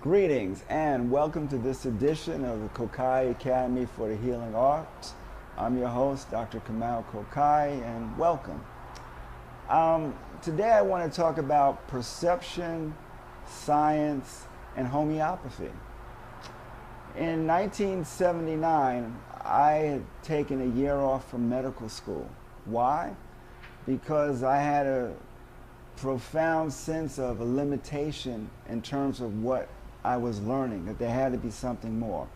Greetings and welcome to this edition of the Kokayi Academy for the Healing Arts. I'm your host, Dr. Kamau Kokayi, and welcome. Today I want to talk about perception, science, and homeopathy. In 1979, I had taken a year off from medical school. Why? Because I had a profound sense of a limitation in terms of what I was learning, that there had to be something more.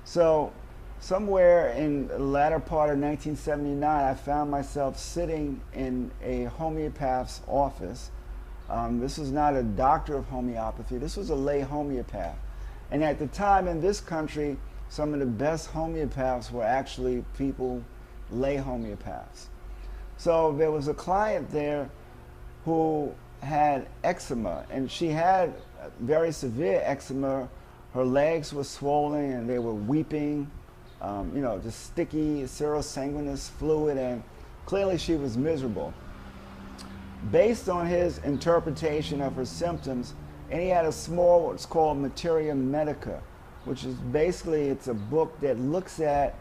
So somewhere in the latter part of 1979, I found myself sitting in a homeopath's office. This was not a doctor of homeopathy, this was a lay homeopath. And at the time in this country, some of the best homeopaths were actually people, lay homeopaths. So there was a client there who had eczema, and she had very severe eczema. Her legs were swollen and they were weeping, just sticky, serosanguinous fluid, and clearly she was miserable. Based on his interpretation of her symptoms, and he had a small, what's called Materia Medica, which is basically, it's a book that looks at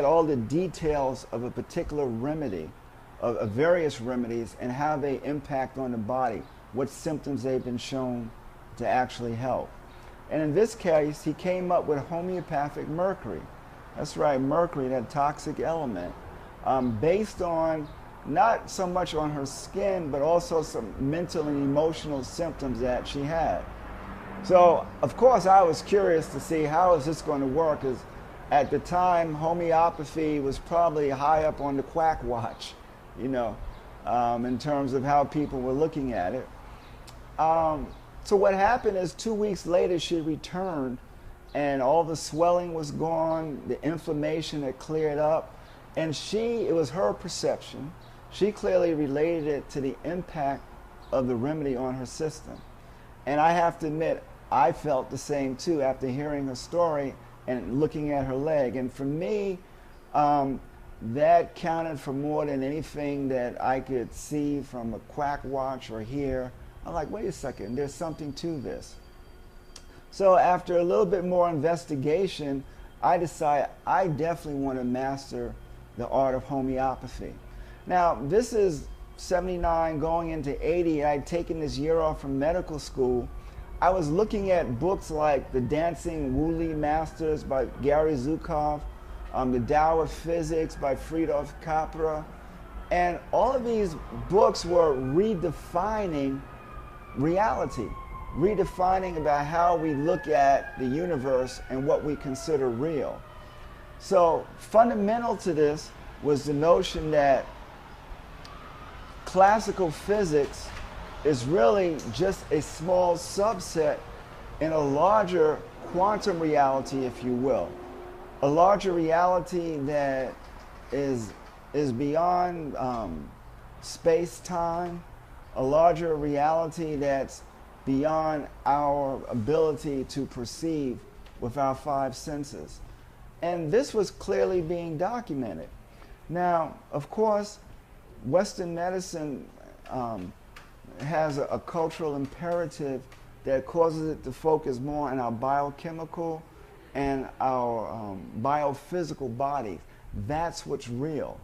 all the details of a particular remedy, of various remedies, and how they impact on the body, what symptoms they've been shown to actually help. And in this case, he came up with homeopathic mercury. That's right, mercury, that toxic element, based on not so much on her skin, but also some mental and emotional symptoms that she had. So, of course, I was curious to see how is this going to work, because at the time, homeopathy was probably high up on the quack watch, in terms of how people were looking at it. So what happened is 2 weeks later, she returned, and all the swelling was gone, the inflammation had cleared up, and it was her perception. She clearly related it to the impact of the remedy on her system. And I have to admit, I felt the same too after hearing her story and looking at her leg. And for me, that counted for more than anything that I could see from a quack watch or hear. I'm like, wait a second, there's something to this. So after a little bit more investigation, I decided I definitely want to master the art of homeopathy. Now, this is 79 going into 80. I'd taken this year off from medical school. I was looking at books like The Dancing Wooly Masters by Gary Zukov, The Tao of Physics by Friedrich Capra, and all of these books were redefining reality, redefining about how we look at the universe and what we consider real. So fundamental to this was the notion that classical physics is really just a small subset in a larger quantum reality, if you will. A larger reality that is beyond space-time, a larger reality that's beyond our ability to perceive with our five senses. And this was clearly being documented. Now, of course, Western medicine has a cultural imperative that causes it to focus more on our biochemical and our biophysical bodies. That's what's real.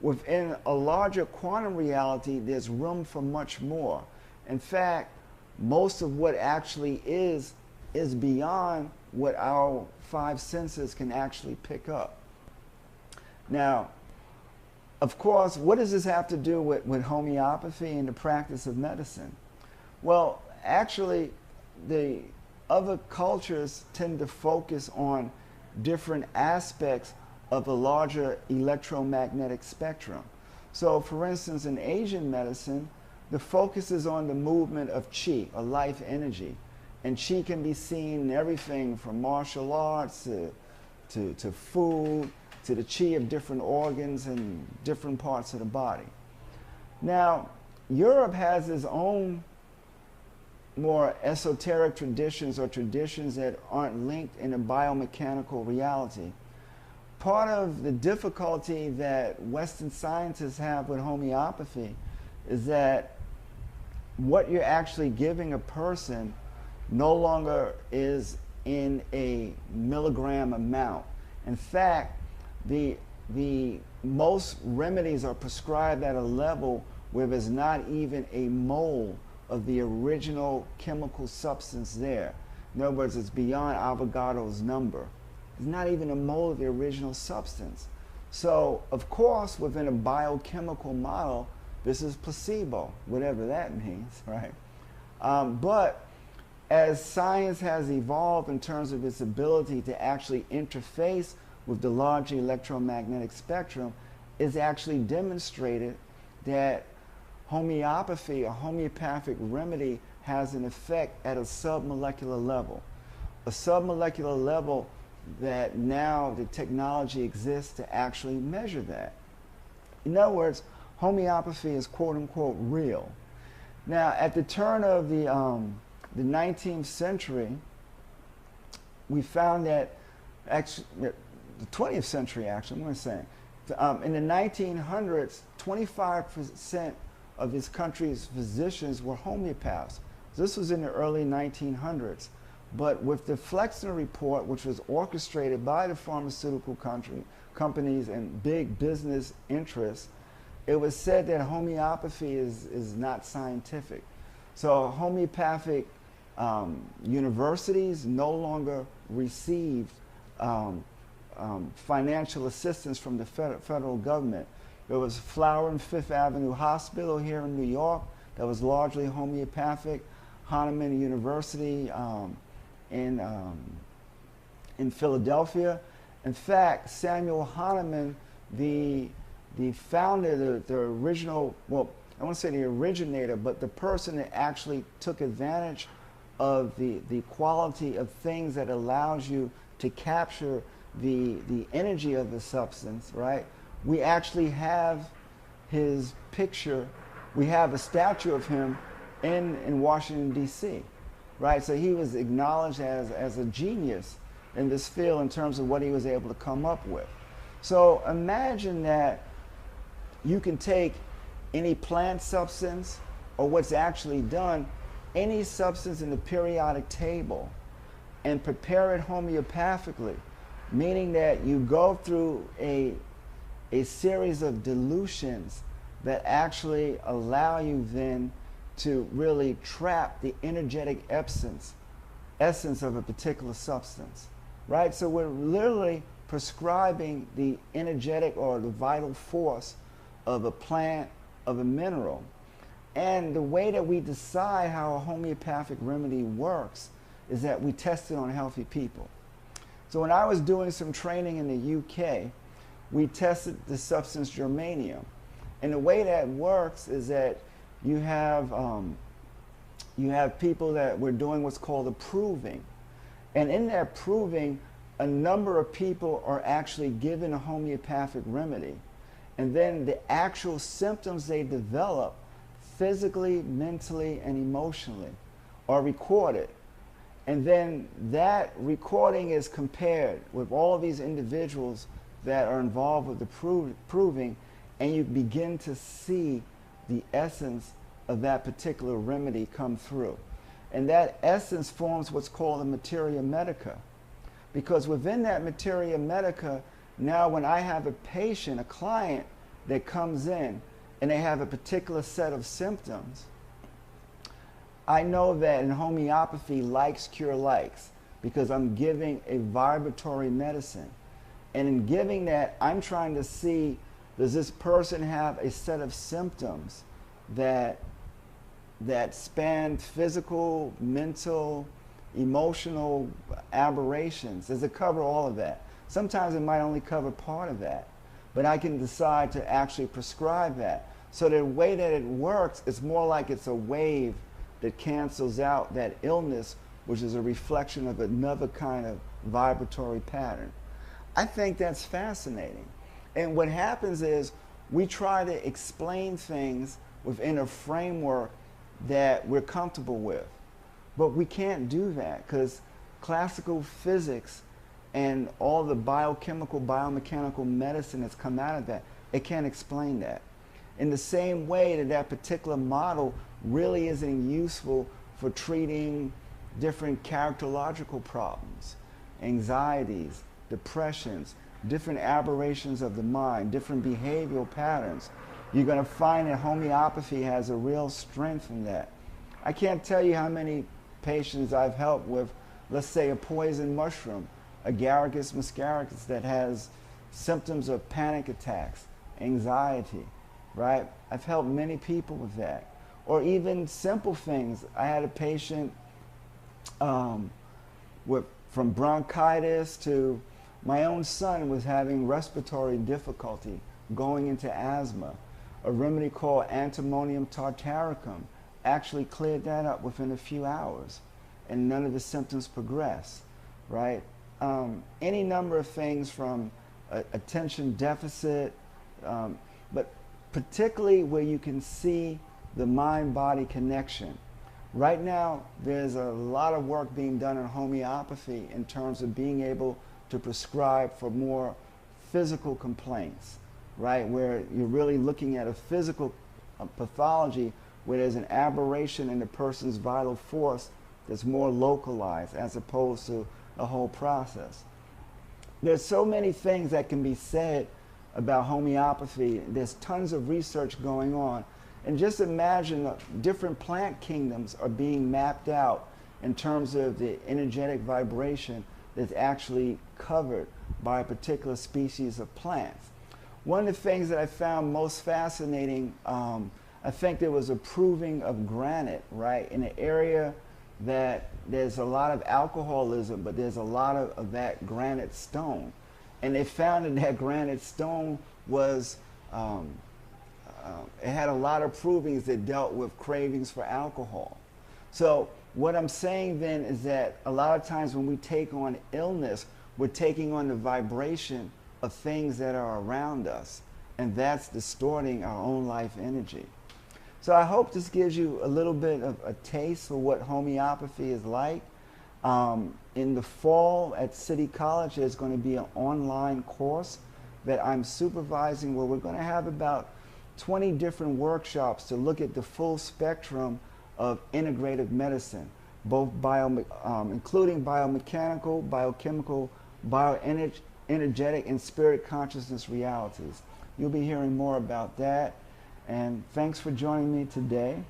Within a larger quantum reality, there's room for much more. In fact, most of what actually is beyond what our five senses can actually pick up. Now, of course, what does this have to do with homeopathy and the practice of medicine? Well, actually, the other cultures tend to focus on different aspects of the larger electromagnetic spectrum. So, for instance, in Asian medicine, the focus is on the movement of qi, or life energy. And qi can be seen in everything from martial arts to food, to the qi of different organs and different parts of the body. Now, Europe has its own more esoteric traditions, or traditions that aren't linked in a biomechanical reality. Part of the difficulty that Western scientists have with homeopathy is that what you're actually giving a person no longer is in a milligram amount. In fact, the most remedies are prescribed at a level where there's not even a mole of the original chemical substance there. In other words, it's beyond Avogadro's number. There's not even a mole of the original substance. So, of course, within a biochemical model, this is placebo, whatever that means, right? But as science has evolved in terms of its ability to actually interface with the large electromagnetic spectrum, it's actually demonstrated that homeopathy, a homeopathic remedy, has an effect at a submolecular level. A submolecular level that now the technology exists to actually measure that. In other words, homeopathy is quote unquote real. Now, at the turn of the 19th century, we found that, actually, the 20th century actually, I'm going to say, in the 1900s, 25% of this country's physicians were homeopaths. This was in the early 1900s. But with the Flexner Report, which was orchestrated by the pharmaceutical companies and big business interests, it was said that homeopathy is not scientific. So homeopathic universities no longer received financial assistance from the federal government. There was Flower and Fifth Avenue Hospital here in New York that was largely homeopathic. Hahnemann University in Philadelphia. In fact, Samuel Hahnemann, the founder, the original, well, I won't say the originator, but the person that actually took advantage of the quality of things that allows you to capture the energy of the substance, right? We actually have his picture, we have a statue of him in Washington, D.C., right? So he was acknowledged as a genius in this field in terms of what he was able to come up with. So imagine that you can take any plant substance, or what's actually done, any substance in the periodic table, and prepare it homeopathically, meaning that you go through a series of dilutions that actually allow you then to really trap the energetic essence of a particular substance, right? So we're literally prescribing the energetic or the vital force of a plant, of a mineral. And the way that we decide how a homeopathic remedy works is that we test it on healthy people. So when I was doing some training in the UK, we tested the substance germanium. And the way that works is that you have people that were doing what's called a proving. And in that proving, a number of people are actually given a homeopathic remedy. And then the actual symptoms they develop physically, mentally, and emotionally are recorded. And then that recording is compared with all of these individuals that are involved with the proving, and you begin to see the essence of that particular remedy come through. And that essence forms what's called a materia medica. Because within that materia medica, now when I have a patient, a client that comes in and they have a particular set of symptoms, I know that in homeopathy, likes cure likes, because I'm giving a vibratory medicine. And in giving that, I'm trying to see, does this person have a set of symptoms that span physical, mental, emotional aberrations? Does it cover all of that? Sometimes it might only cover part of that, but I can decide to actually prescribe that. So the way that it works, it's more like it's a wave that cancels out that illness, which is a reflection of another kind of vibratory pattern. I think that's fascinating. And what happens is we try to explain things within a framework that we're comfortable with. But we can't do that because classical physics and all the biochemical, biomechanical medicine that's come out of that, it can't explain that. in the same way that that particular model really isn't useful for treating different characterological problems, anxieties, depressions, different aberrations of the mind, different behavioral patterns. You're going to find that homeopathy has a real strength in that. I can't tell you how many patients I've helped with, let's say, a poison mushroom, Agaricus muscaricus, that has symptoms of panic attacks, anxiety, right? I've helped many people with that. Or even simple things. I had a patient from bronchitis to my own son was having respiratory difficulty going into asthma. A remedy called antimonium tartaricum actually cleared that up within a few hours, and none of the symptoms progressed, right? Any number of things from attention deficit, but particularly where you can see the mind-body connection. Right now, there's a lot of work being done in homeopathy in terms of being able to prescribe for more physical complaints, right? Where you're really looking at a physical pathology where there's an aberration in the person's vital force that's more localized as opposed to the whole process. There's so many things that can be said about homeopathy. There's tons of research going on. And just imagine different plant kingdoms are being mapped out in terms of the energetic vibration that's actually covered by a particular species of plants. One of the things that I found most fascinating, I think there was a proving of granite, right, in an area that there's a lot of alcoholism, but there's a lot of that granite stone. And they found that that granite stone was, it had a lot of provings that dealt with cravings for alcohol. So what I'm saying then is that a lot of times when we take on illness, we're taking on the vibration of things that are around us, and that's distorting our own life energy. So I hope this gives you a little bit of a taste for what homeopathy is like. In the fall at City College, there's going to be an online course that I'm supervising where we're going to have about 20 different workshops to look at the full spectrum of integrative medicine, both including biomechanical, biochemical, bioenergetic, and spirit consciousness realities. You'll be hearing more about that. And thanks for joining me today.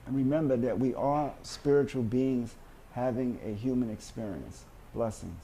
And remember that we are spiritual beings having a human experience. Blessings.